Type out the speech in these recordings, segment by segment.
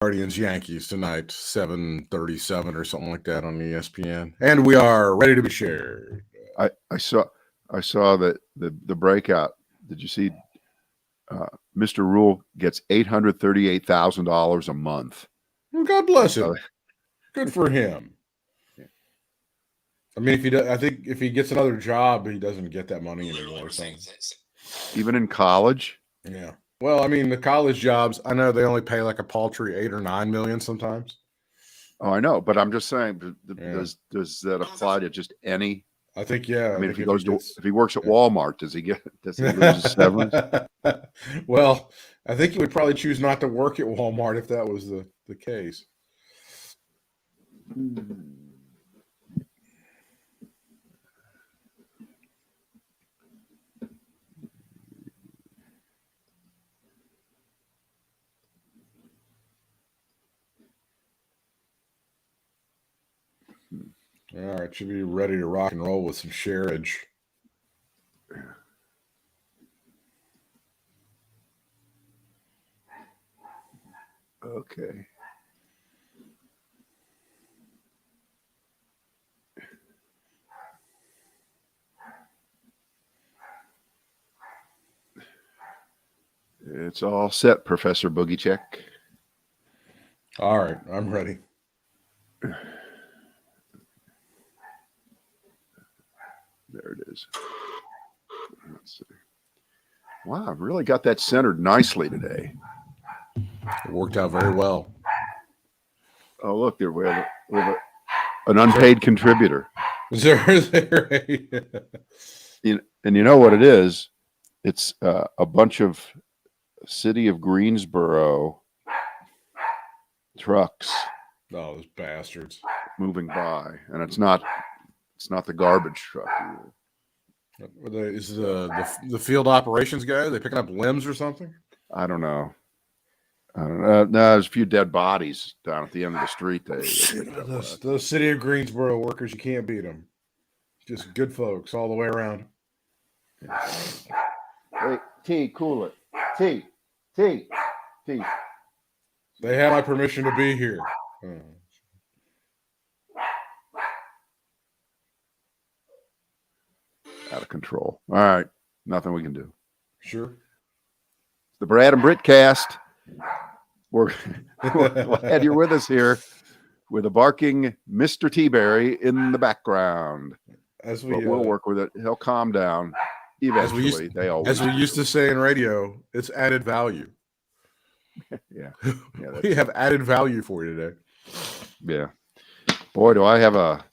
Guardians Yankees tonight, 7:37 or something like that on ESPN. And we are ready to be shared. I saw that the breakout. Did you see? Mr. Rule gets $838,000 a month. Well, God bless him. Good for him. I mean, I think if he gets another job, he doesn't get that money anymore. So. Even in college. Yeah. Well, I mean, the college jobs, I know they only pay like a paltry $8 or $9 million sometimes. Oh, I know, but I'm just saying, does that apply to just any? I think, yeah. I mean, if he works at Walmart, does he lose his severance? Well, I think he would probably choose not to work at Walmart if that was the case. All right, should be ready to rock and roll with some shareage. Okay. It's all set, Professor Boogie Check. All right, I'm ready. There it is. Let's see. Wow, I've really got that centered nicely today. It worked out very well. Oh, look, there we have an unpaid contributor. Is there and you know what it is? It's a bunch of City of Greensboro trucks. Oh, those bastards moving by, and it's not the garbage truck either. Is the field operations guy? Are they picking up limbs or something? I don't know. No, there's a few dead bodies down at the end of the street. Those City of Greensboro workers, you can't beat them. Just good folks all the way around. Hey, T, cool it. T. They have my permission to be here. Out of control. All right. Nothing we can do. Sure. The Brad and Britt cast. We're glad you're with us here with a barking Mr. T-Berry in the background. But we'll work with it. He'll calm down. Eventually, as we used to say in radio, it's added value. Yeah. We have added value for you today. Yeah. Boy, do I have a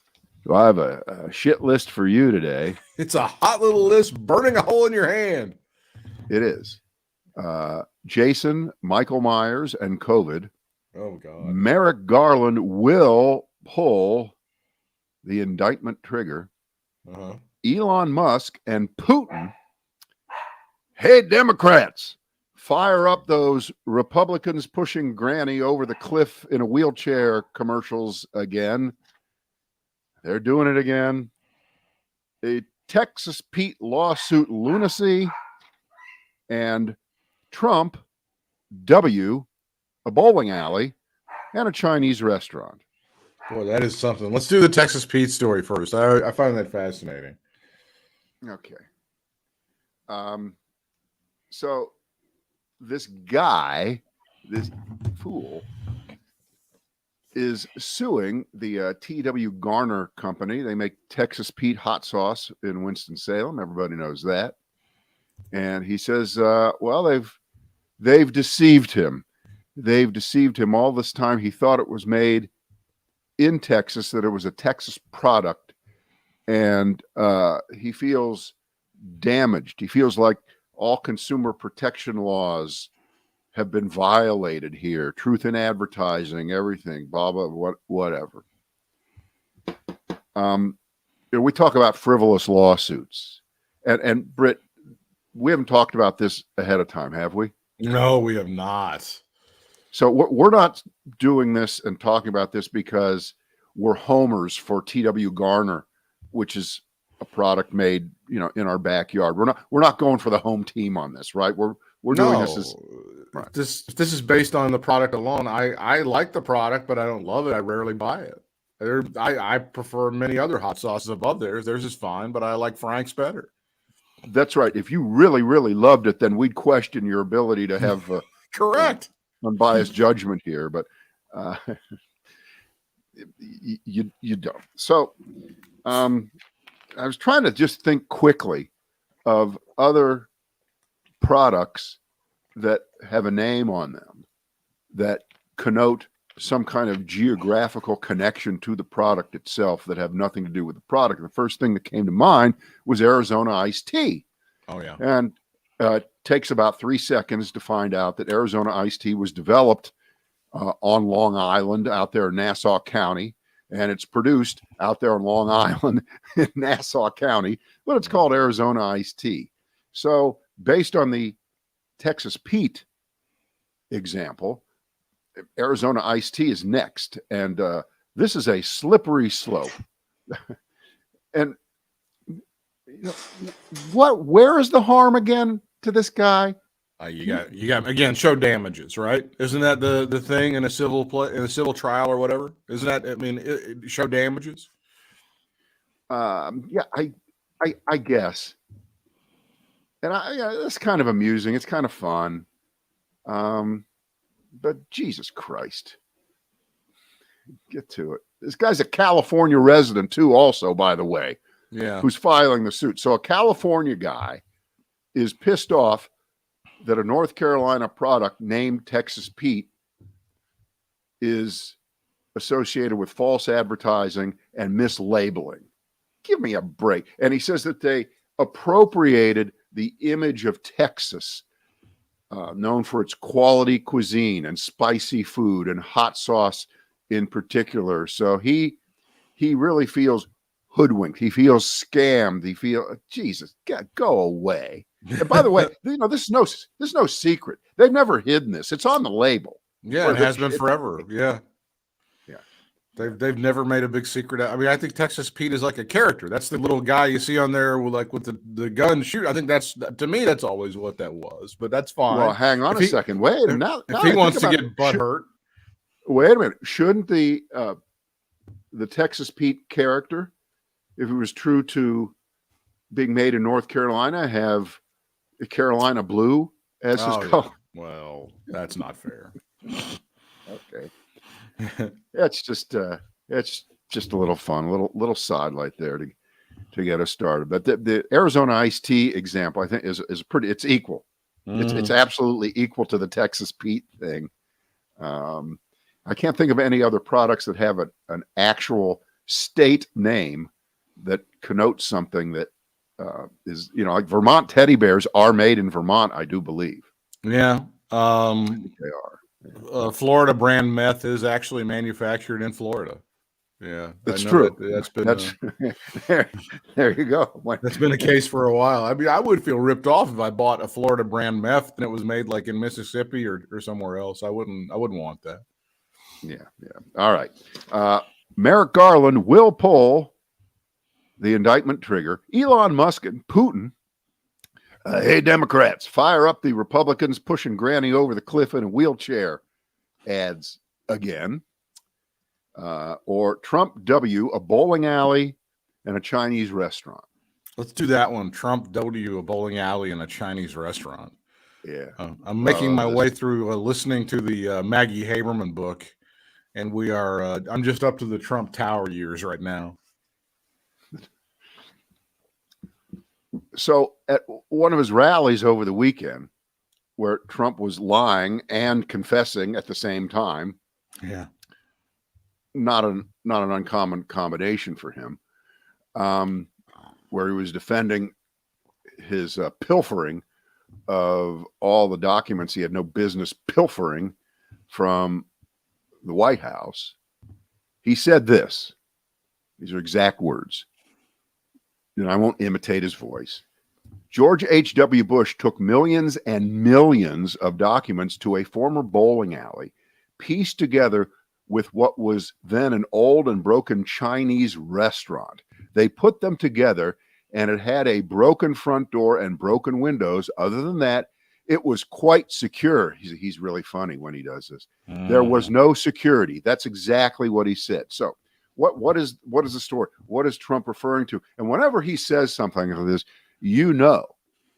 shit list for you today. It's a hot little list burning a hole in your hand. It is. Jason, Michael Myers, and COVID. Oh, God. Merrick Garland will pull the indictment trigger. Uh-huh. Elon Musk and Putin. Hey, Democrats, fire up those Republicans pushing Granny over the cliff in a wheelchair commercials again. They're doing it again. A Texas Pete lawsuit lunacy. And Trump, a bowling alley, and a Chinese restaurant. Boy, that is something. Let's do the Texas Pete story first. I find that fascinating. Okay. So this guy, this fool, is suing the T.W. Garner company. They make Texas Pete hot sauce in Winston-Salem. Everybody knows that. And he says, well, they've deceived him. They've deceived him all this time. He thought it was made in Texas, that it was a Texas product. And he feels damaged. He feels like all consumer protection laws have been violated here. Truth in advertising, everything, blah, blah, whatever. We talk about frivolous lawsuits. And Britt, we haven't talked about this ahead of time, have we? No, we have not. So we're not doing this and talking about this because we're homers for T.W. Garner, which is a product made, in our backyard. We're not going for the home team on this, right? We're doing this as Right. if this is based on the product alone, I like the product, but I don't love it. I rarely buy it. I prefer many other hot sauces above theirs. Theirs is fine, but I like Frank's better. That's right. If you really, really loved it, then we'd question your ability to have correct unbiased judgment here. But you don't. So I was trying to just think quickly of other products that have a name on them that connote some kind of geographical connection to the product itself that have nothing to do with the product. The first thing that came to mind was Arizona iced tea. Oh, yeah. And it takes about 3 seconds to find out that Arizona iced tea was developed on Long Island out there in Nassau County. And it's produced out there on Long Island in Nassau County, but it's called Arizona iced tea. So based on the Texas Pete example, Arizona iced tea is next. And this is a slippery slope. And where is the harm again to this guy? You got again, show damages, right? Isn't that the thing in a civil trial or whatever? Isn't that, I mean, show damages? Yeah, I guess. And it's kind of amusing. It's kind of fun. But Jesus Christ, get to it. This guy's a California resident too, also, by the way. Yeah. Who's filing the suit. So a California guy is pissed off that a North Carolina product named Texas Pete is associated with false advertising and mislabeling. Give me a break. And he says that they appropriated the image of Texas, known for its quality cuisine and spicy food and hot sauce in particular. So he really feels hoodwinked. He feels scammed. He feels, Jesus, go away. And by the way, this is no secret. They've never hidden this. It's on the label. Yeah, it has been forever. Yeah. Yeah. They've never made a big secret. I mean, I think Texas Pete is like a character. That's the little guy you see on there with the gun shoot. I think to me, that's always what that was, but that's fine. Well, hang on a second. Wait, now if he wants to get butthurt. Wait a minute. Shouldn't the Texas Pete character, if it was true to being made in North Carolina, have a Carolina blue as his color? Yeah. Well, that's not fair. Okay. It's just a little fun, little sidelight there to get us started. But the Arizona iced tea example, I think, is pretty. It's equal. It's absolutely equal to the Texas Pete thing. I can't think of any other products that have an actual state name that connotes something that is, like Vermont teddy bears are made in Vermont, I do believe. Yeah. I think they are. Florida brand meth is actually manufactured in Florida. Yeah, that's true. That's been there you go. That's been the case for a while. I mean, I would feel ripped off if I bought a Florida brand meth and it was made like in Mississippi or somewhere else. I wouldn't want that. Yeah. All right. Merrick Garland will pull the indictment trigger. Elon Musk and Putin. Hey, Democrats, fire up the Republicans pushing Granny over the cliff in a wheelchair ads again. Or Trump W, a bowling alley and a Chinese restaurant. Let's do that one. Trump W, a bowling alley and a Chinese restaurant. Yeah. I'm making my way through listening to the Maggie Haberman book, and I'm just up to the Trump Tower years right now. So at one of his rallies over the weekend, where Trump was lying and confessing at the same time. Yeah. Not an uncommon combination for him, where he was defending his pilfering of all the documents he had no business pilfering from the White House. He said this. These are exact words. And I won't imitate his voice. George H.W. Bush took millions and millions of documents to a former bowling alley, pieced together with what was then an old and broken Chinese restaurant. They put them together, and it had a broken front door and broken windows. Other than that, It was quite secure. He's really funny when he does this. There was no security. That's exactly what he said. So what is the story? What is Trump referring to? And whenever he says something like this, you know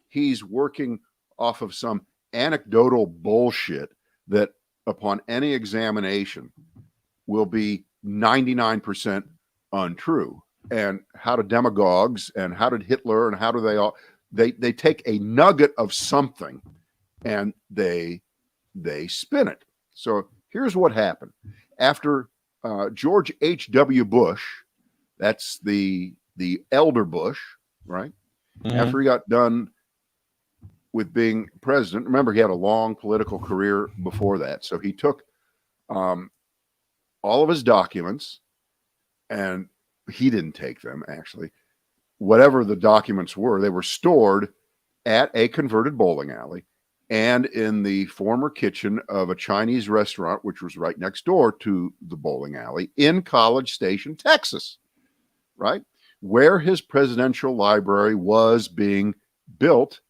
he's working off of some anecdotal bullshit that upon any examination will be 99% untrue. And how do demagogues and how did Hitler and how do they all they take a nugget of something and they spin it. So here's what happened. After George H.W. Bush, that's the elder Bush, right? After he got done with being president, remember he had a long political career before that. So he took all of his documents, and he didn't take them actually. Whatever the documents were, they were stored at a converted bowling alley and in the former kitchen of a Chinese restaurant, which was right next door to the bowling alley in College Station, Texas, right? Where his presidential library was being built.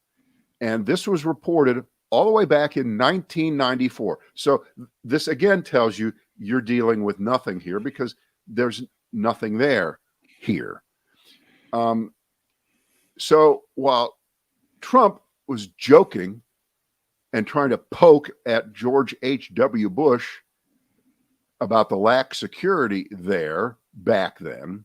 And this was reported all the way back in 1994. So this again tells you you're dealing with nothing here because there's nothing there here. So while Trump was joking and trying to poke at George H.W. Bush about the lax security there back then,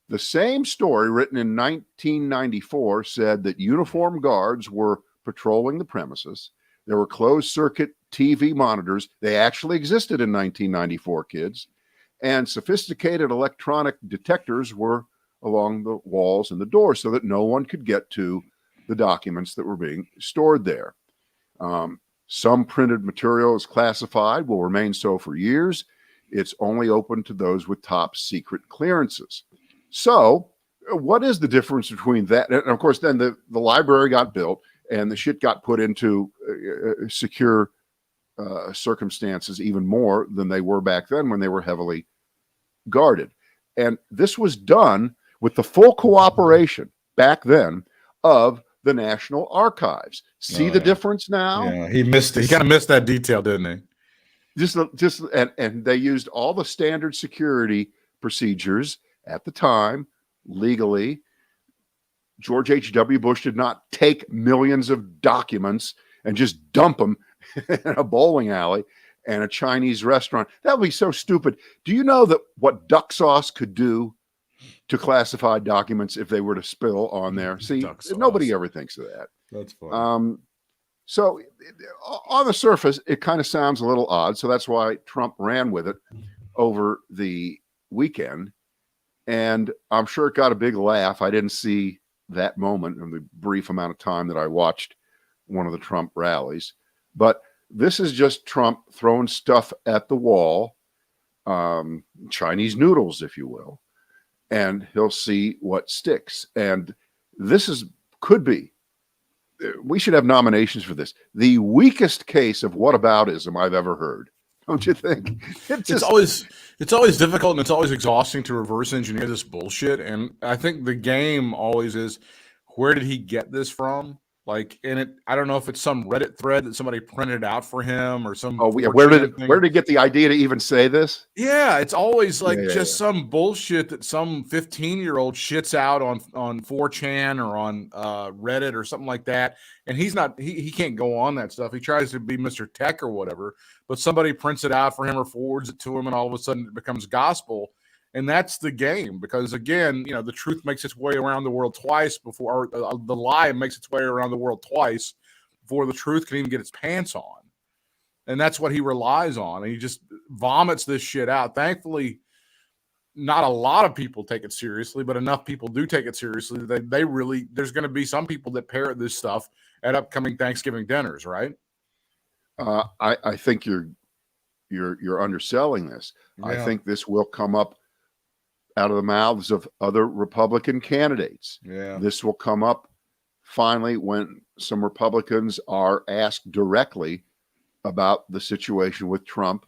the same story written in 1994 said that uniformed guards were patrolling the premises. There were closed circuit TV monitors. They actually existed in 1994, kids. And sophisticated electronic detectors were along the walls and the doors so that no one could get to the documents that were being stored there. Some printed material is classified, will remain so for years. It's only open to those with top secret clearances. So what is the difference between that? And of course, then the library got built and the shit got put into secure circumstances even more than they were back then when they were heavily guarded. And this was done with the full cooperation back then of the National Archives. See the difference now? Yeah, he kind of missed that detail, didn't he? And they used all the standard security procedures at the time legally. George H.W. Bush did not take millions of documents and just dump them in a bowling alley and a Chinese restaurant. That would be so stupid. Do you know that what duck sauce could do to classified documents if they were to spill on there? See, nobody ever thinks of that. That's funny. So on the surface, it kind of sounds a little odd. So that's why Trump ran with it over the weekend. And I'm sure it got a big laugh. I didn't see that moment in the brief amount of time that I watched one of the Trump rallies. But this is just Trump throwing stuff at the wall, Chinese noodles, if you will, and he'll see what sticks. And this could be, we should have nominations for this, the weakest case of whataboutism I've ever heard. Don't you think? It's always difficult and it's always exhausting to reverse engineer this bullshit. And I think the game always is, where did he get this from? Like, I don't know if it's some Reddit thread that somebody printed out for him or some. Oh, yeah. Where did he get the idea to even say this? Yeah, it's always like some bullshit that some 15-year-old shits out on 4chan or on Reddit or something like that. And he can't go on that stuff. He tries to be Mr. Tech or whatever, but somebody prints it out for him or forwards it to him, and all of a sudden it becomes gospel. And that's the game, because again, the truth makes its way around the world twice before, or the lie makes its way around the world twice before the truth can even get its pants on. And that's what he relies on. And he just vomits this shit out. Thankfully, not a lot of people take it seriously, but enough people do take it seriously. They really, there's going to be some people that parrot this stuff at upcoming Thanksgiving dinners, right? I think you're underselling this. Yeah. I think this will come up out of the mouths of other Republican candidates. Yeah. This will come up finally when some Republicans are asked directly about the situation with Trump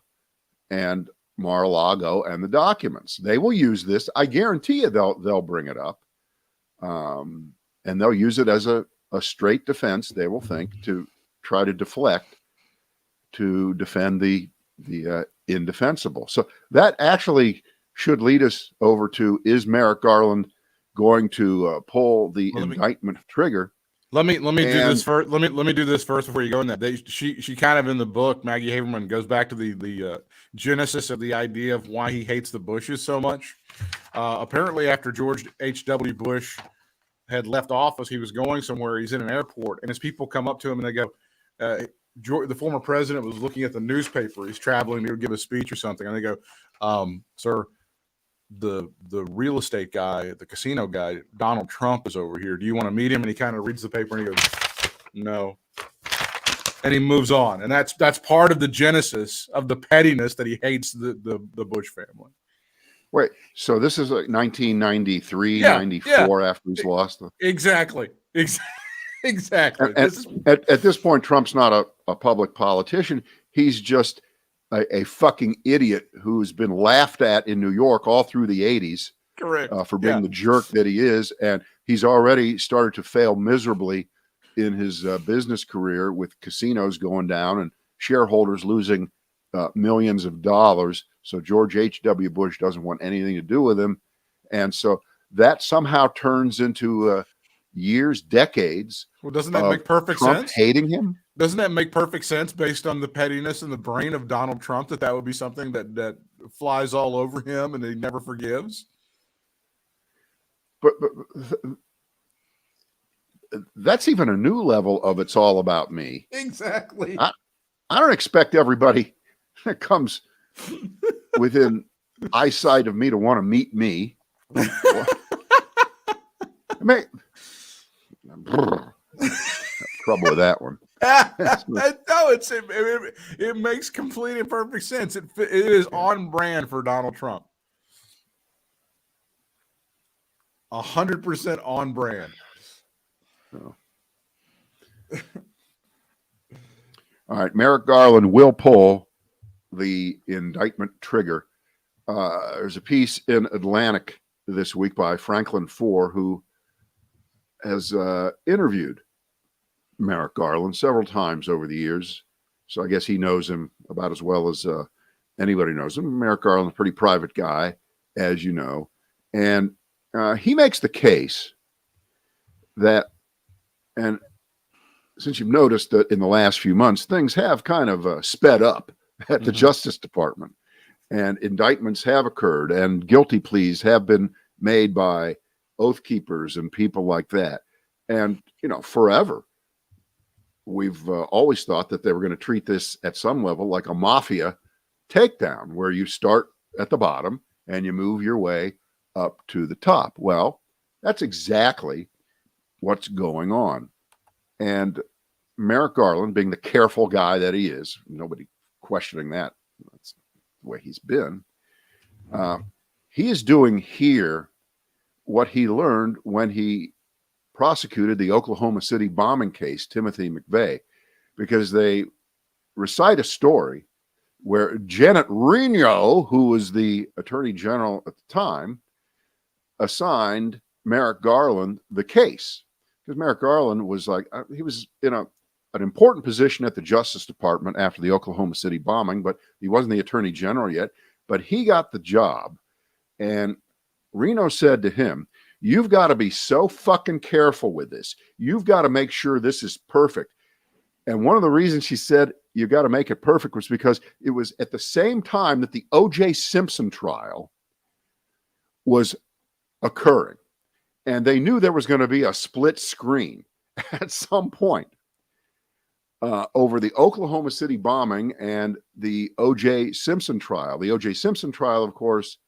and Mar-a-Lago and the documents. They will use this. I guarantee you they'll bring it up. And they'll use it as a straight defense, they will think, to try to deflect to defend the indefensible. So that actually should lead us over to, is Merrick Garland going to pull the indictment trigger? Let me do this first. Let me do this first before you go in that. She kind of in the book, Maggie Haberman goes back to the genesis of the idea of why he hates the Bushes so much. Apparently, after George H.W. Bush had left office, he was going somewhere. He's in an airport, and his people come up to him and they go, the former president was looking at the newspaper. He's traveling to give a speech or something, and they go, "Sir, the real estate guy, the casino guy, Donald Trump is over here. Do you want to meet him?" And he kind of reads the paper and he goes, "No," and he moves on. And that's part of the genesis of the pettiness that he hates the Bush family. Wait, so this is like 1993, 94 after he's lost the... Exactly. Exactly. At this point, Trump's not a public politician. He's just a fucking idiot who's been laughed at in New York all through the 80s. Correct. For being the jerk that he is. And he's already started to fail miserably in his business career, with casinos going down and shareholders losing millions of dollars. So George H.W. Bush doesn't want anything to do with him. And so that somehow turns into years, decades. Well, doesn't that make perfect Trump sense? Hating him? Doesn't that make perfect sense based on the pettiness in the brain of Donald Trump, that would be something that flies all over him and he never forgives? But that's even a new level of it's all about me. Exactly. I don't expect everybody that comes within eyesight of me to want to meet me. Trouble with that one. No, it makes complete and perfect sense. It is on brand for Donald Trump. 100% on brand. Oh. All right, Merrick Garland will pull the indictment trigger. There's a piece in Atlantic this week by Franklin Foer, who has interviewed Merrick Garland several times over the years. So I guess he knows him about as well as anybody knows him. Merrick Garland's a pretty private guy, as you know. And he makes the case that, and since you've noticed that in the last few months, things have kind of sped up at the Justice Department, and indictments have occurred and guilty pleas have been made by oath keepers and people like that. And, forever, we've always thought that they were going to treat this at some level like a mafia takedown, where you start at the bottom and you move your way up to the top. Well, that's exactly what's going on. And Merrick Garland, being the careful guy that he is, nobody questioning that, that's the way he's been, he is doing here what he learned when he prosecuted the Oklahoma City bombing case, Timothy McVeigh, because they recite a story where Janet Reno, who was the attorney general at the time, assigned Merrick Garland the case. Because Merrick Garland was he was in an important position at the Justice Department after the Oklahoma City bombing, but he wasn't the attorney general yet. But he got the job. And Reno said to him, "You've got to be so fucking careful with this. You've got to make sure this is perfect." And one of the reasons she said you got to make it perfect was because it was at the same time that the O.J. Simpson trial was occurring. And they knew there was going to be a split screen at some point over the Oklahoma City bombing and the O.J. Simpson trial. The O.J. Simpson trial, of course,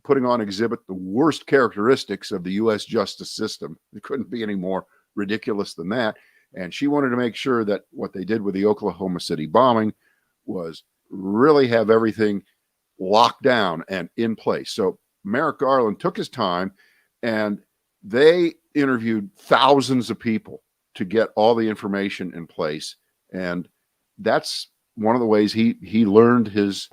putting on exhibit the worst characteristics of the U.S. justice system. It couldn't be any more ridiculous than that. And she wanted to make sure that what they did with the Oklahoma City bombing was really have everything locked down and in place. So Merrick Garland took his time, and they interviewed thousands of people to get all the information in place. And that's one of the ways he learned his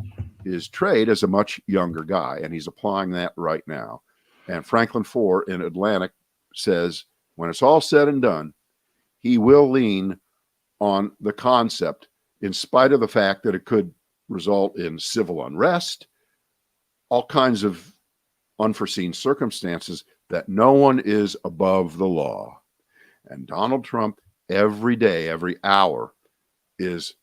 trade as a much younger guy, and he's applying that right now. And Franklin Foer in Atlantic says when it's all said and done, he will lean on the concept, in spite of the fact that it could result in civil unrest, all kinds of unforeseen circumstances, that no one is above the law. And Donald Trump, every day, every hour, is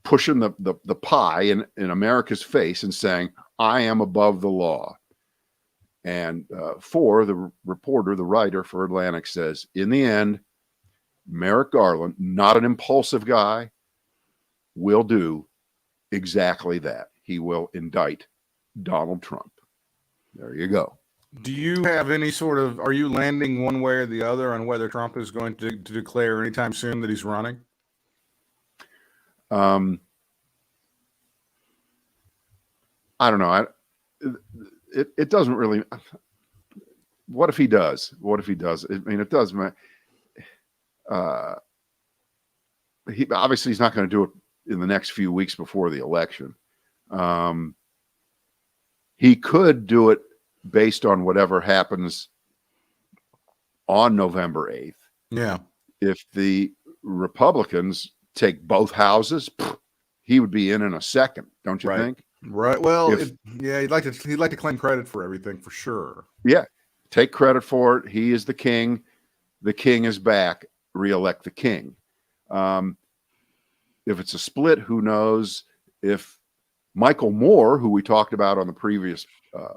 pushing the pie in America's face and saying, I am above the law. And for the reporter, the writer for Atlantic says, in the end, Merrick Garland, not an impulsive guy, will do exactly that. He will indict Donald Trump. There you go. Do you have any sort of, are you landing one way or the other on whether Trump is going to declare anytime soon that he's running? I don't know. It doesn't really. What if he does? What if he does? I mean, it does. He obviously he's not going to do it in the next few weeks before the election. He could do it based on whatever happens on November 8th. Yeah. If the Republicans take both houses, he would be in a second, don't you think? Right. Well, he'd like to claim credit for everything, for sure. Yeah. Take credit for it. He is the king. The king is back. Reelect the king. If it's a split, who knows? If Michael Moore, who we talked about on the previous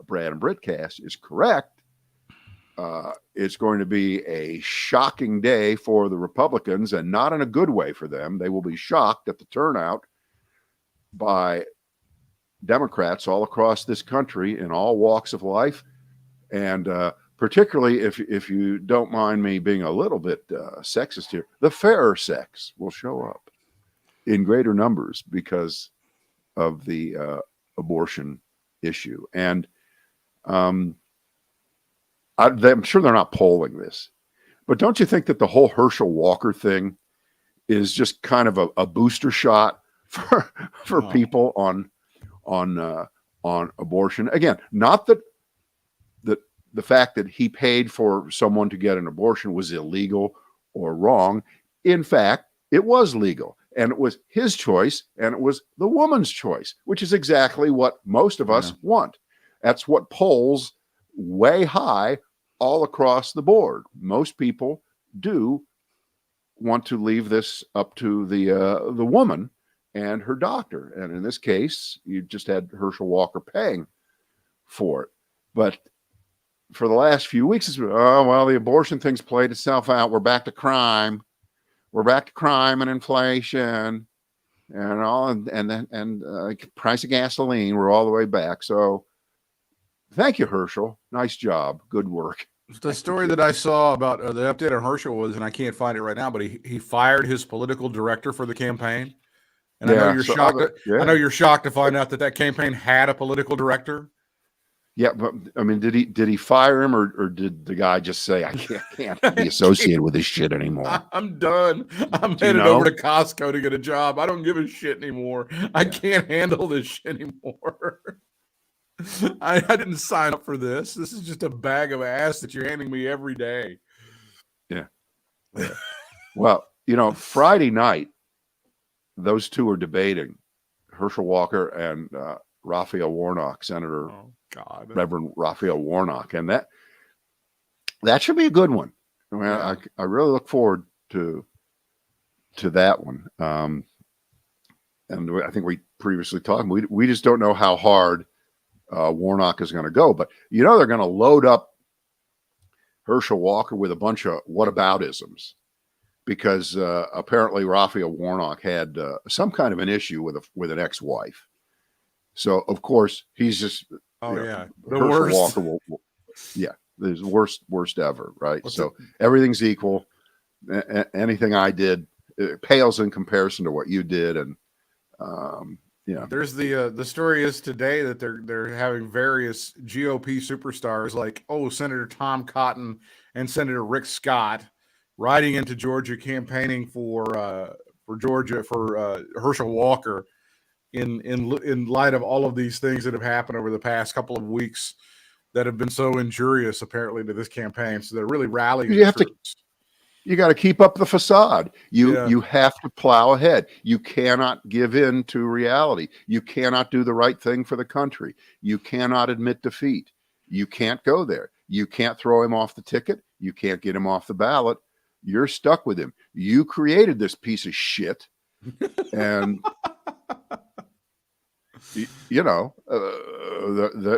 Brad and Britt cast, is correct, it's going to be a shocking day for the Republicans, and not in a good way for them. They will be shocked at the turnout by Democrats all across this country in all walks of life. And particularly if you don't mind me being a little bit sexist here, the fairer sex will show up in greater numbers because of the abortion issue. And I'm sure they're not polling this, but don't you think that the whole Herschel Walker thing is just kind of a booster shot for people on abortion? Again, not that the fact that he paid for someone to get an abortion was illegal or wrong. In fact, it was legal, and it was his choice, and it was the woman's choice, which is exactly what most of us want. That's what polls way high all across the board. Most people do want to leave this up to the woman and her doctor. And in this case, you just had Herschel Walker paying for it. But for the last few weeks, it's, oh, well, the abortion thing's played itself out. We're back to crime. We're back to crime and inflation and all, and price of gasoline. We're all the way back. So thank you, Herschel. Nice job. Good work. The story that I saw about the update on Herschel was, and I can't find it right now, but he fired his political director for the campaign. And I know you're shocked. I know you're shocked to find out that campaign had a political director. Yeah, but I mean, did he fire him, or did the guy just say, I can't be associated with this shit anymore? I'm done. I'm headed over to Costco to get a job. I don't give a shit anymore. I can't handle this shit anymore. I didn't sign up for this. This is just a bag of ass that you're handing me every day. Yeah. Well, Friday night, those two are debating, Herschel Walker and Raphael Warnock, Senator Reverend Raphael Warnock, and that should be a good one. I mean, I really look forward to that one. And I think we previously talked. We just don't know how hard Warnock is going to go, but they're going to load up Herschel Walker with a bunch of whataboutisms, because apparently Raphael Warnock had some kind of an issue with an ex-wife. So of course he's just the Herschel worst. Walker the worst ever, right? Everything's equal. Anything I did, it pales in comparison to what you did, and there's the story is today that they're having various GOP superstars like Senator Tom Cotton and Senator Rick Scott riding into Georgia campaigning for Georgia for Herschel Walker in light of all of these things that have happened over the past couple of weeks that have been so injurious apparently to this campaign. So they're really rallying. You got to keep up the facade. You have to plow ahead. You cannot give in to reality. You cannot do the right thing for the country. You cannot admit defeat. You can't go there. You can't throw him off the ticket. You can't get him off the ballot. You're stuck with him. You created this piece of shit, and you know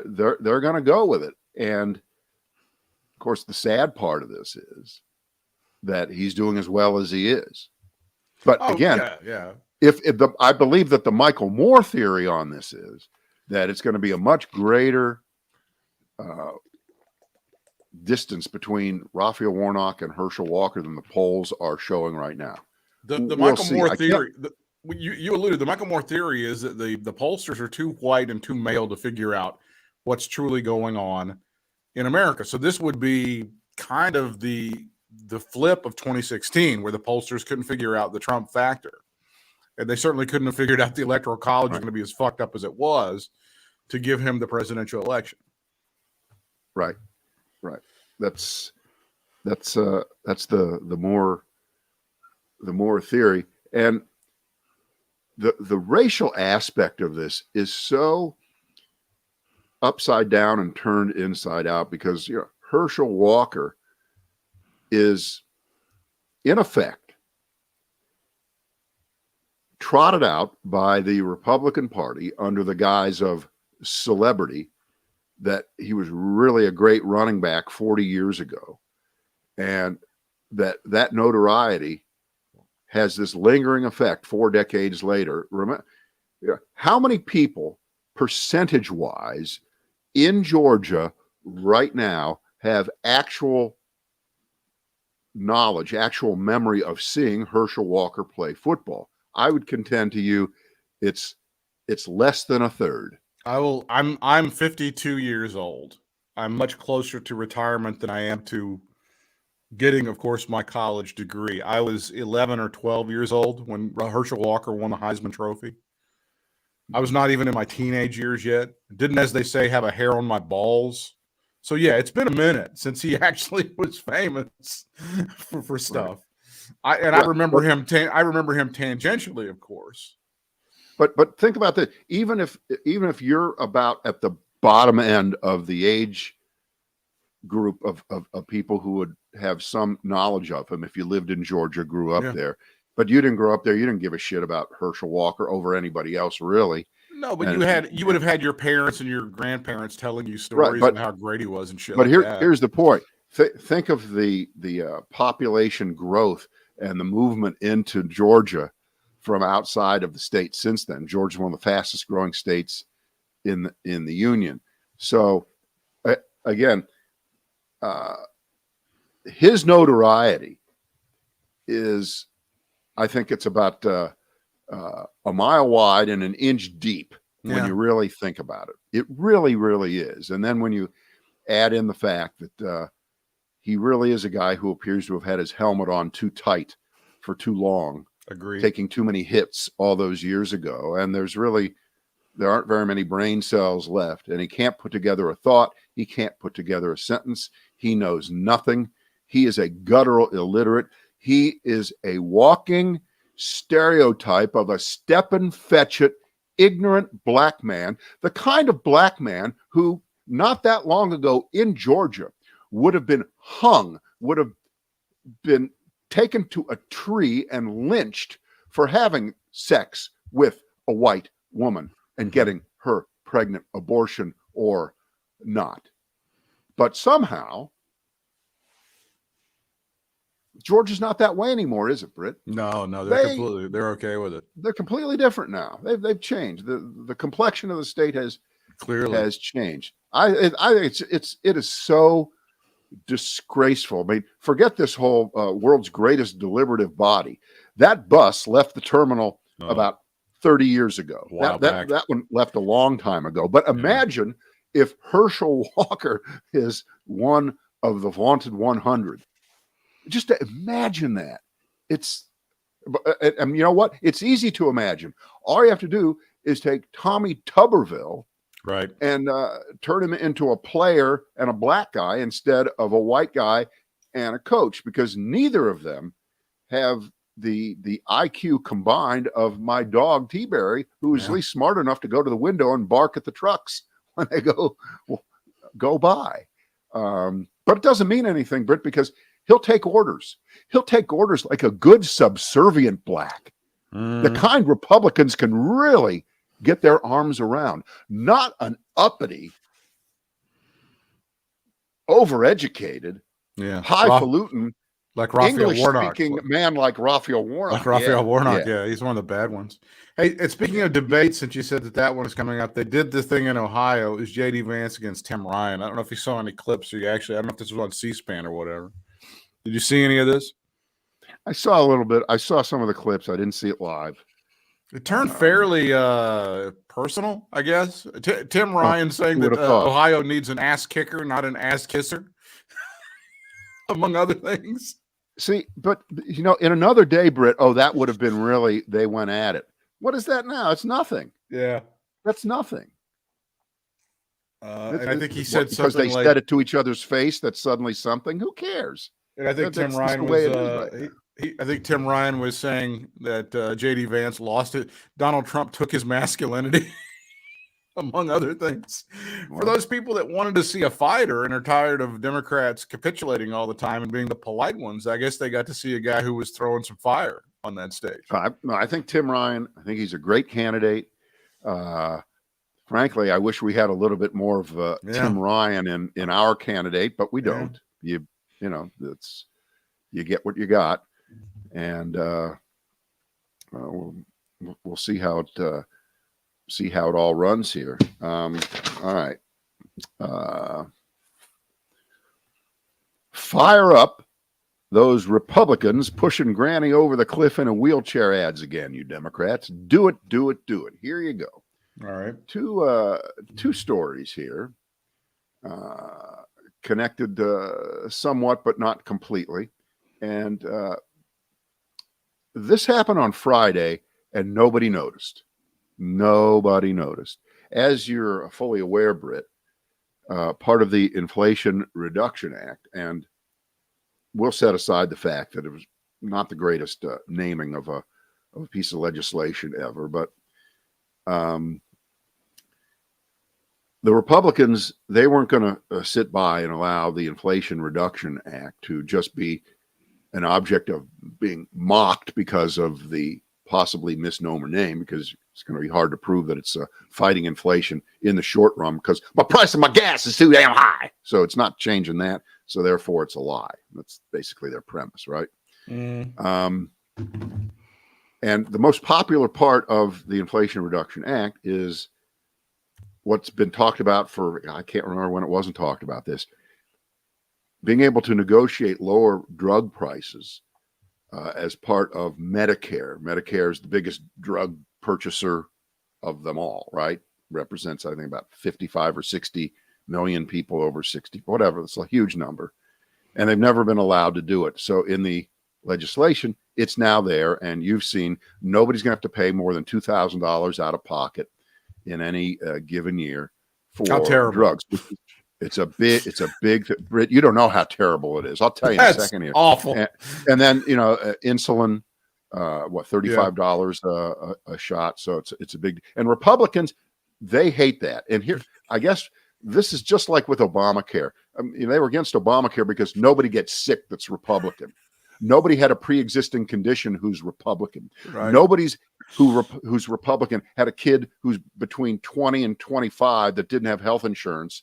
they're going to go with it. And of course, the sad part of this is that he's doing as well as he is. But again, I believe that the Michael Moore theory on this is that it's going to be a much greater distance between Raphael Warnock and Herschel Walker than the polls are showing right now. The Michael Moore theory, you alluded, the Michael Moore theory is that the pollsters are too white and too male to figure out what's truly going on in America. So this would be kind of the flip of 2016, where the pollsters couldn't figure out the Trump factor. And they certainly couldn't have figured out the Electoral College was going to be as fucked up as it was to give him the presidential election. Right. That's the Moore theory. And the racial aspect of this is so upside down and turned inside out, because Herschel Walker is in effect trotted out by the Republican Party under the guise of celebrity, that he was really a great running back 40 years ago, and that notoriety has this lingering effect 4 decades later. Remember, how many people percentage-wise in Georgia right now have actual knowledge, actual memory of seeing Herschel Walker play football? I would contend to you it's less than a third. I'm 52 years old. I'm much closer to retirement than I am to getting, of course, my college degree. I was 11 or 12 years old when Herschel Walker won the Heisman Trophy. I was not even in my teenage years yet. Didn't, as they say, have a hair on my balls. So yeah, it's been a minute since he actually was famous for stuff. Right. I remember him. I remember him tangentially, of course. But think about that. Even if you're about at the bottom end of the age group of people who would have some knowledge of him, if you lived in Georgia, grew up there, but you didn't grow up there, you didn't give a shit about Herschel Walker over anybody else, really. No, but you would have had your parents and your grandparents telling you stories of how great he was and shit. But here's the point. Think of the population growth and the movement into Georgia from outside of the state since then. Georgia is one of the fastest growing states in the union. So again, his notoriety is, I think it's about a mile wide and an inch deep when you really think about it. It really, really is. And then when you add in the fact that he really is a guy who appears to have had his helmet on too tight for too long, taking too many hits all those years ago, and there aren't very many brain cells left, and he can't put together a thought. He can't put together a sentence. He knows nothing. He is a guttural illiterate. He is a walking stereotype of a Stepin Fetchit, ignorant black man, the kind of black man who not that long ago in Georgia would have been hung, would have been taken to a tree and lynched for having sex with a white woman and getting her pregnant, abortion or not. But somehow, Georgia's not that way anymore, is it, Britt? No, they're okay with it. They're completely different now. They've changed. The complexion of the state has changed. I think it is so disgraceful. I mean, forget this whole world's greatest deliberative body. That bus left the terminal about 30 years ago. That one left a long time ago. But imagine if Herschel Walker is one of the vaunted 100. Just to imagine that. And you know what? It's easy to imagine. All you have to do is take Tommy Tuberville and turn him into a player and a black guy instead of a white guy and a coach, because neither of them have the IQ combined of my dog T-Berry, who is at least smart enough to go to the window and bark at the trucks when they go by. But it doesn't mean anything, Britt, because he'll take orders. He'll take orders like a good subservient black, the kind Republicans can really get their arms around, not an uppity, overeducated, highfalutin, like Raphael Warnock. English-speaking man like Raphael Warnock. Like Raphael Warnock, he's one of the bad ones. Hey, and speaking of debates, since you said that one is coming up, they did this thing in Ohio. It was J.D. Vance against Tim Ryan. I don't know if you saw any clips, or I don't know if this was on C-SPAN or whatever. Did you see any of this? I saw a little bit. I saw some of the clips. I didn't see it live. It turned fairly personal, I guess. Tim Ryan saying that Ohio needs an ass kicker, not an ass kisser, among other things. See, but, in another day, Britt, that would have been really, they went at it. What is that now? It's nothing. Yeah. That's nothing. And I think he said because something they said it to each other's face. That's suddenly something. Who cares? And I think Tim Ryan was. I think Tim Ryan was saying that J.D. Vance lost it. Donald Trump took his masculinity, among other things. For those people that wanted to see a fighter and are tired of Democrats capitulating all the time and being the polite ones, I guess they got to see a guy who was throwing some fire on that stage. I think Tim Ryan, I think he's a great candidate. Frankly, I wish we had a little bit more of Tim Ryan in our candidate, but we don't. You get what you got, and we'll see how it all runs here. All right, fire up those Republicans pushing Granny over the cliff in a wheelchair ads again, you Democrats. Do it. Here you go. All right. Two stories here, connected somewhat, but not completely. And this happened on Friday, and nobody noticed. As you're fully aware, Britt, part of the Inflation Reduction Act, and we'll set aside the fact that it was not the greatest naming of a piece of legislation ever, but the Republicans, they weren't going to sit by and allow the Inflation Reduction Act to just be an object of being mocked because of the possibly misnomer name, because it's going to be hard to prove that it's fighting inflation in the short run, because my price of my gas is too damn high. So it's not changing that. So therefore, it's a lie. That's basically their premise, right? And the most popular part of the Inflation Reduction Act is what's been talked about for, I can't remember when it wasn't talked about this, being able to negotiate lower drug prices as part of Medicare. Medicare is the biggest drug purchaser of them all, right? Represents, I think, about 55 or 60 million people over 60, whatever. It's a huge number. And they've never been allowed to do it. So in the legislation, it's now there. And you've seen nobody's going to have to pay more than $2,000 out of pocket in any given year for drugs. It's a big, Britt, you don't know how terrible it is. I'll tell you in a second here. Awful. And then, insulin, $35 a shot. So it's a big, and Republicans, they hate that. And here, I guess this is just like with Obamacare. I mean, they were against Obamacare because nobody gets sick that's Republican. Nobody had a pre-existing condition who's Republican. Right. Nobody's who's Republican had a kid who's between 20 and 25 that didn't have health insurance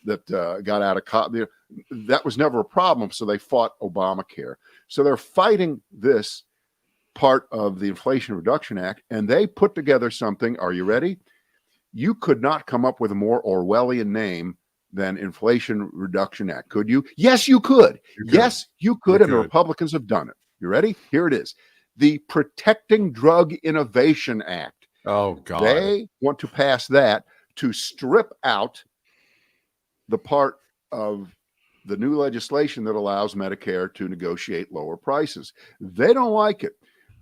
that got out of college. That was never a problem. So they fought Obamacare. So they're fighting this part of the Inflation Reduction Act, and they put together something. Are you ready? You could not come up with a more Orwellian name than Inflation Reduction Act, could you? Yes, you could. Yes, you could, and the Republicans have done it. You ready? Here it is. The Protecting Drug Innovation Act. Oh, God. They want to pass that to strip out the part of the new legislation that allows Medicare to negotiate lower prices. They don't like it.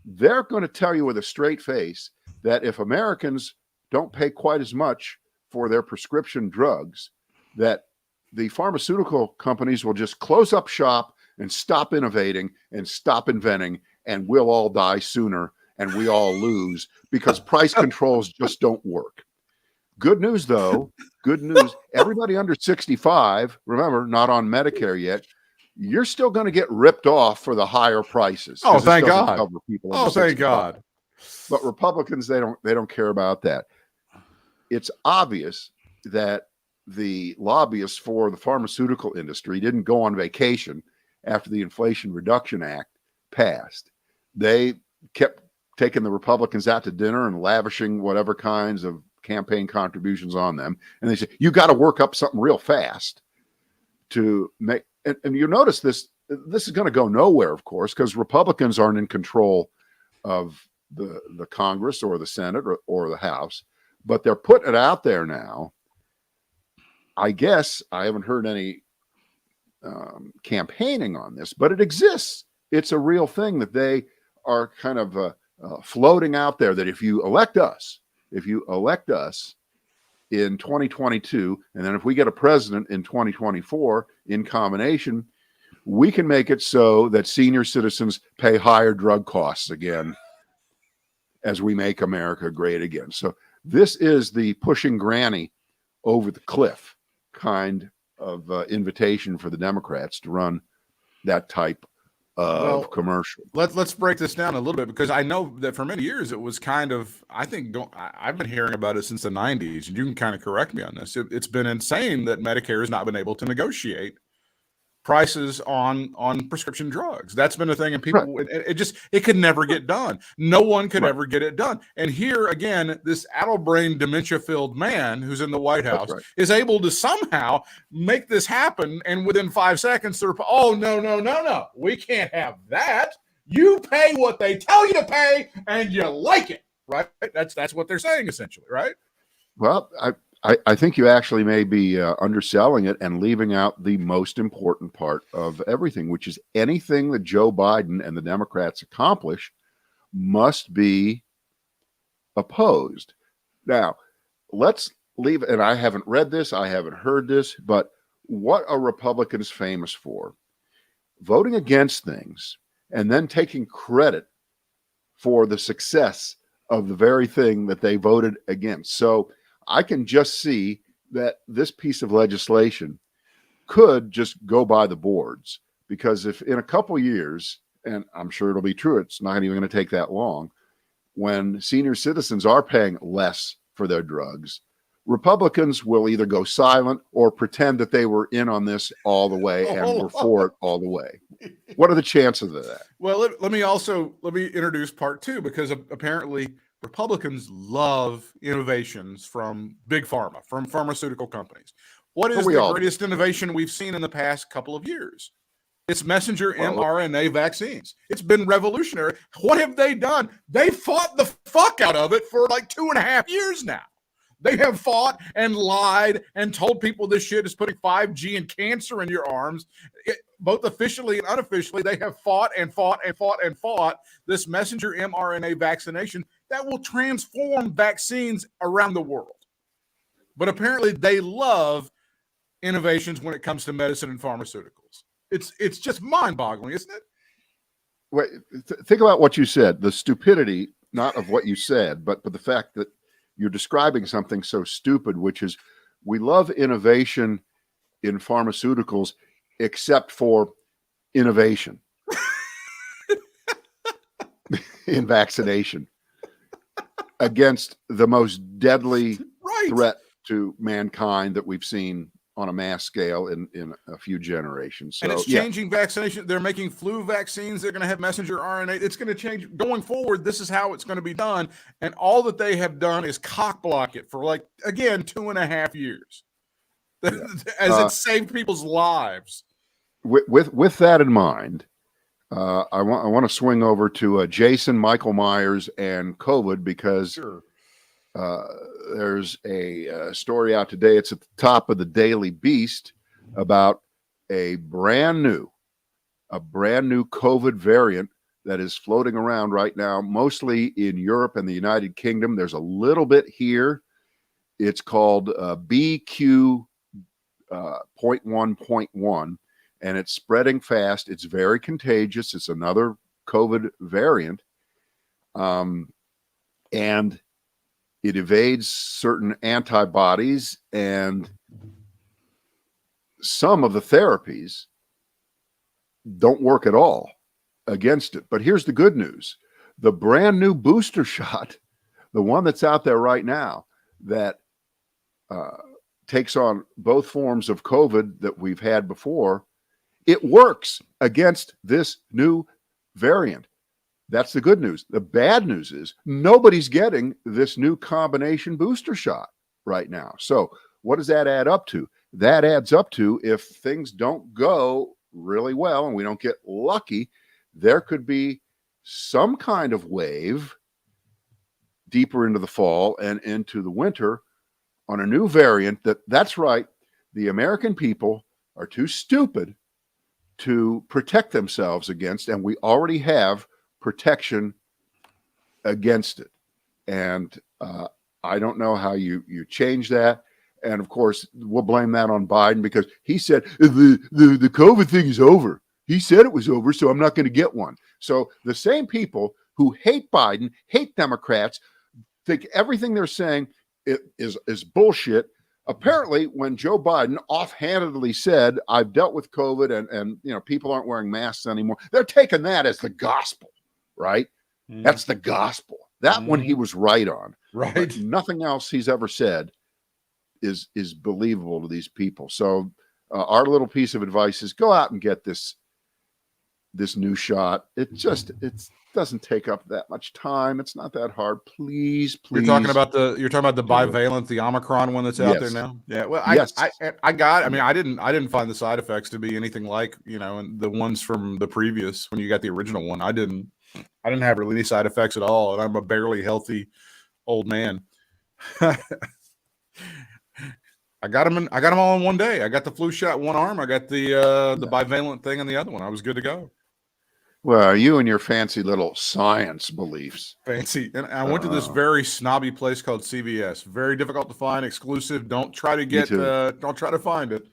They're going to tell you with a straight face that if Americans don't pay quite as much for their prescription drugs, that the pharmaceutical companies will just close up shop, and stop innovating and stop inventing, and we'll all die sooner and we all lose because price controls just don't work. Good news, though. Good news. Everybody under 65, remember, not on Medicare yet, you're still going to get ripped off for the higher prices. Oh, thank God. Cover people oh, thank 65. God. But Republicans, they don't care about that. It's obvious that the lobbyists for the pharmaceutical industry didn't go on vacation after the Inflation Reduction Act passed. They kept taking the Republicans out to dinner and lavishing whatever kinds of campaign contributions on them. And they said, you got to work up something real fast to make, and you notice this is going to go nowhere, of course, because Republicans aren't in control of the Congress or the Senate or the House, but they're putting it out there now. I guess I haven't heard any campaigning on this, but it exists. It's a real thing that they are kind of floating out there, that if you elect us in 2022, and then if we get a president in 2024 in combination, we can make it so that senior citizens pay higher drug costs again as we make America great again. So this is the pushing granny over the cliff kind of invitation for the Democrats to run that type of commercial. Let's break this down a little bit, because I know that for many years it was kind of, I've been hearing about it since the 90s, and you can kind of correct me on this. It's been insane that Medicare has not been able to negotiate prices on prescription drugs. That's been a thing, and people, right. it could never get done. No one could ever get it done. And here again, this addle-brained, dementia-filled man who's in the White House is able to somehow make this happen. And within 5 seconds, they're, oh, no, we can't have that. You pay what they tell you to pay, and you like it, right? That's what they're saying essentially, right? Well, I think you actually may be underselling it and leaving out the most important part of everything, which is anything that Joe Biden and the Democrats accomplish must be opposed. Now, let's leave, and I haven't read this, I haven't heard this, but what are Republicans famous for? Voting against things and then taking credit for the success of the very thing that they voted against. So I can just see that this piece of legislation could just go by the boards, because if in a couple years, and I'm sure it'll be true, it's not even going to take that long, when senior citizens are paying less for their drugs, Republicans will either go silent or pretend that they were in on this all the way and were for it all the way. What are the chances of that? Well, let me introduce part two, because apparently Republicans love innovations from big pharma, from pharmaceutical companies. What is the greatest innovation we've seen in the past couple of years? It's messenger mRNA vaccines. It's been revolutionary. What have they done? They fought the fuck out of it for like 2.5 years now. They have fought and lied and told people this shit is putting 5G and cancer in your arms. Both officially and unofficially, they have fought this messenger mRNA vaccination that will transform vaccines around the world. But apparently they love innovations when it comes to medicine and pharmaceuticals. It's just mind-boggling, isn't it? Wait, think about what you said. The stupidity, not of what you said, but the fact that you're describing something so stupid, which is we love innovation in pharmaceuticals, except for innovation in vaccination against the most deadly threat to mankind that we've seen on a mass scale in a few generations. So, and it's changing vaccination. They're making flu vaccines. They're going to have messenger RNA. It's going to change going forward. This is how it's going to be done. And all that they have done is cock block it for, like, again, 2.5 years as it saved people's lives. With that in mind, I want to swing over to Jason, Michael Myers, and COVID, because there's a story out today. It's at the top of the Daily Beast about a brand new COVID variant that is floating around right now, mostly in Europe and the United Kingdom. There's a little bit here. It's called BQ.1.1, and it's spreading fast. It's very contagious. It's another COVID variant. And it evades certain antibodies, and some of the therapies don't work at all against it. But here's the good news. The brand new booster shot, the one that's out there right now, that takes on both forms of COVID that we've had before, it works against this new variant. That's the good news. The bad news is nobody's getting this new combination booster shot right now. So what does that add up to? That adds up to, if things don't go really well and we don't get lucky, there could be some kind of wave deeper into the fall and into the winter on a new variant that's right. The American people are too stupid to protect themselves against, and we already have protection against it. And I don't know how you change that. And of course, we'll blame that on Biden, because he said the COVID thing is over. He said it was over, so I'm not going to get one. So the same people who hate Biden, hate Democrats, think everything they're saying is bullshit. Apparently, when Joe Biden offhandedly said, I've dealt with COVID and people aren't wearing masks anymore, they're taking that as the gospel, right? Mm. That's the gospel. That one he was right on. Right. But nothing else he's ever said is believable to these people. So our little piece of advice is go out and get this new shot. It doesn't take up that much time. It's not that hard. Please. You're talking about the bivalent, the Omicron one that's out there now. Yeah. Well, I didn't find the side effects to be anything like, and the ones from the previous, when you got the original one. I didn't have really any side effects at all. And I'm a barely healthy old man. I got them all in one day. I got the flu shot in one arm. I got the bivalent thing in the other one. I was good to go. Well, you and your fancy little science beliefs. Fancy. And I went to this very snobby place called CVS. Very difficult to find, exclusive. Don't try to find it.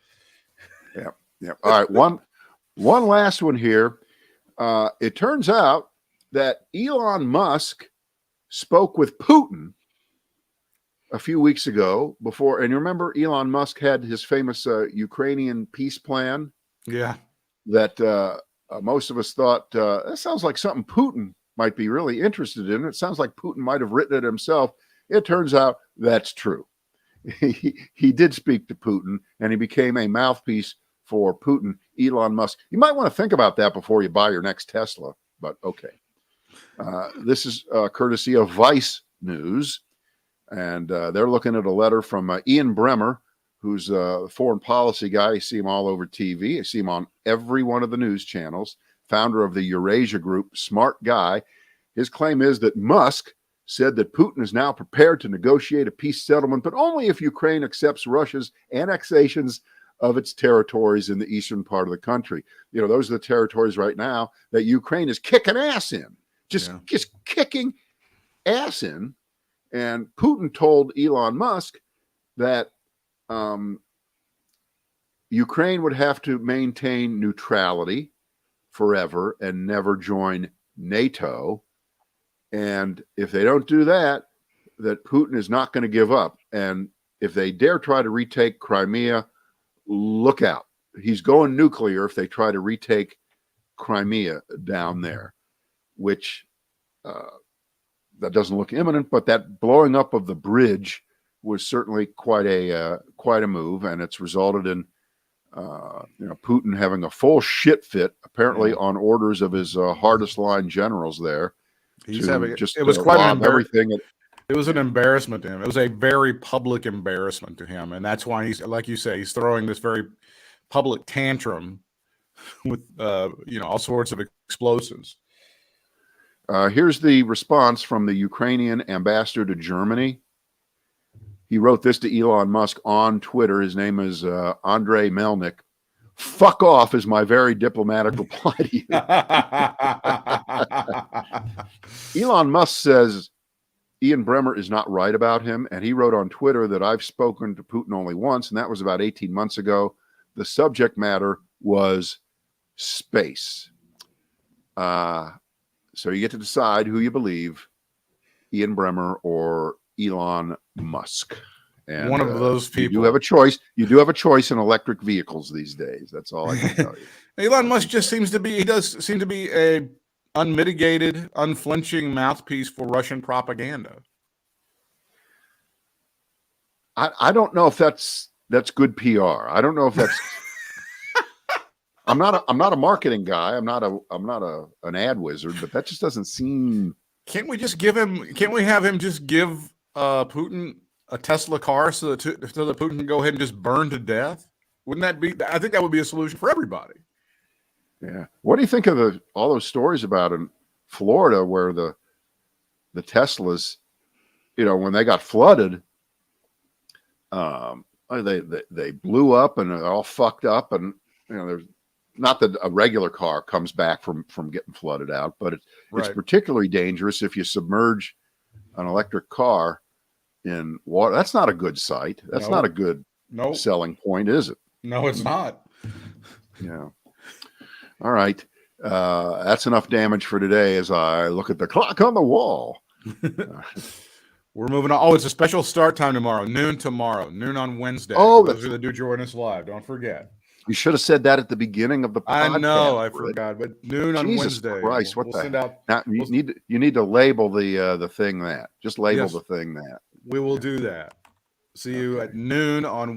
Yeah. All right. One last one here. It turns out that Elon Musk spoke with Putin a few weeks ago before, and you remember Elon Musk had his famous Ukrainian peace plan. Yeah. That most of us thought, that sounds like something Putin might be really interested in. It sounds like Putin might have written it himself. It turns out that's true. He did speak to Putin, and he became a mouthpiece for Putin, Elon Musk. You might want to think about that before you buy your next Tesla, but okay. This is courtesy of Vice News, and they're looking at a letter from Ian Bremmer, who's a foreign policy guy. You see him all over TV. You see him on every one of the news channels, founder of the Eurasia Group, smart guy. His claim is that Musk said that Putin is now prepared to negotiate a peace settlement, but only if Ukraine accepts Russia's annexations of its territories in the eastern part of the country. Those are the territories right now that Ukraine is kicking ass in, just kicking ass in. And Putin told Elon Musk that Ukraine would have to maintain neutrality forever and never join NATO. And if they don't do that, that Putin is not going to give up. And if they dare try to retake Crimea, look out. He's going nuclear if they try to retake Crimea down there, which that doesn't look imminent, but that blowing up of the bridge was certainly quite a move, and it's resulted in Putin having a full shit fit, apparently on orders of his hardest line generals there. It was quite an everything. It was an embarrassment to him. It was a very public embarrassment to him, and that's why he's, like you say, he's throwing this very public tantrum with all sorts of explosives. Here's the response from the Ukrainian ambassador to Germany. He wrote this to Elon Musk on Twitter. His name is Andrei Melnik. Fuck off is my very diplomatic reply to you. Elon Musk says Ian Bremmer is not right about him, and he wrote on Twitter that I've spoken to Putin only once, and that was about 18 months ago. The subject matter was space. So you get to decide who you believe, Ian Bremmer or Elon Musk. And one of those people. You do have a choice. You do have a choice in electric vehicles these days. That's all I can tell you. Elon Musk just seems to be, he does seem to be a unmitigated, unflinching mouthpiece for Russian propaganda. I don't know if that's good PR. I don't know if that's I'm not a marketing guy. I'm not an ad wizard, but that just doesn't seem. Can't we have him just give Putin a Tesla car so that Putin can go ahead and just burn to death? Wouldn't that be? I think that would be a solution for everybody. Yeah. What do you think of all those stories about in Florida where the Teslas, when they got flooded, they blew up and they're all fucked up, and there's not that a regular car comes back from getting flooded out, but it's particularly dangerous if you submerge an electric car in water. That's not a good sight. That's not a good selling point, is it? No, it's not. Yeah. All right. That's enough damage for today as I look at the clock on the wall. We're moving on. Oh, it's a special start time tomorrow. Noon on Wednesday. Oh, those are the do join us live. Don't forget. You should have said that at the beginning of the podcast. I know, I forgot. But noon on Wednesday. Christ, what the hell? Now, you need to label the thing that. Just label the thing that. We will do that. See you at noon on